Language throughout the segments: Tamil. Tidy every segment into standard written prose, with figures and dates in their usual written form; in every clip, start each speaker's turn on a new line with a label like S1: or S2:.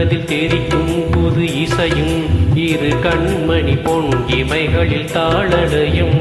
S1: அதில் தெரிக்கும் புது இசையும் இரு கண்மணி பொன் இமைகளில் தாளடையும்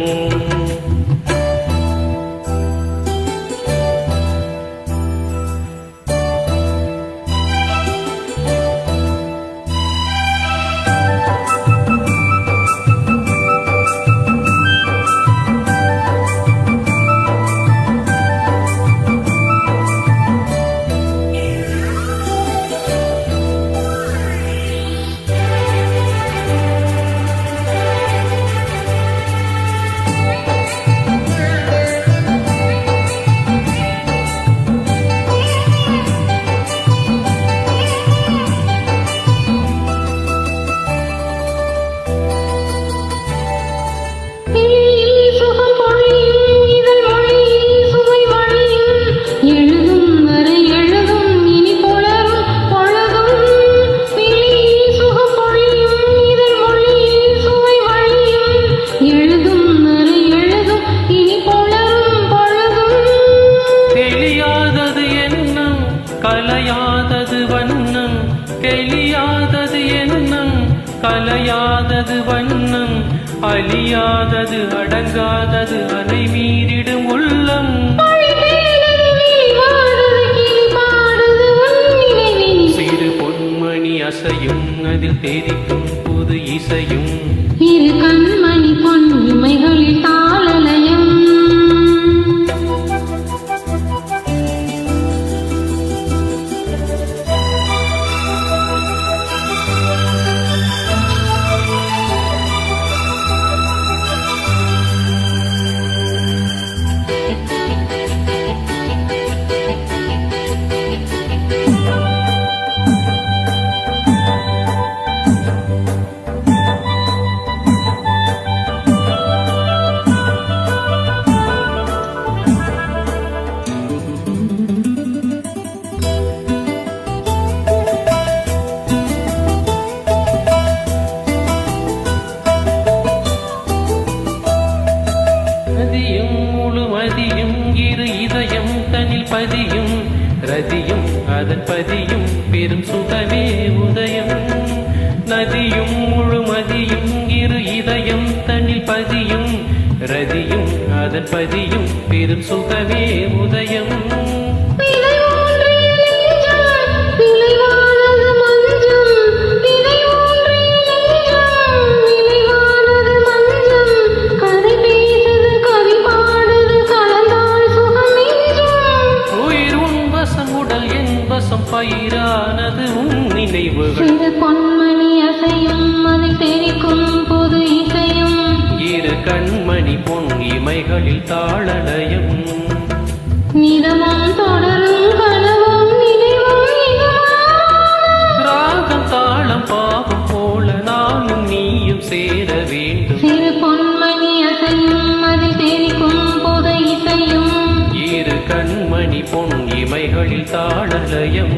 S1: கலையாதது வண்ணம் தெளியாதது எண்ணம் கலையாதது வண்ணம் அழியாதது அடங்காதது அலை மீறிடும் உள்ளம் சிறு பொன்மணி அசையும் அதில் தெரிக்கும் புது இசையும்
S2: இரு கண்மணி பொன் இமைகளில் தாளலயம்
S1: பதியும் ரதியும் அதன் பதியும் பெரும் சுகமே உதயம் நதியும் முழுமதியும் இரு இதயம் தன்னில் பதியும் ரதியும் அதன் பதியும் பெரும் சுகமே உதயம் பயிரானது உன் நினைவுகள்
S2: சிறு பொன்மணி அசையும் அதில் தெரிக்கும் பொது இசையும்
S1: இரு கண்மணி பொன் இமைகளில் தாளலயம்
S2: நிதமும் தொடரும் கனவும் நினைவும்
S1: ராகம் தாளம் பாவம் போல நானும் நீயும் சேர வேண்டும்
S2: சிறு பொன்மணி அசையும் அதில் தெரிக்கும் பொது இசையும்
S1: இரு கண்மணி பொன் இமைகளில் தாளலயம்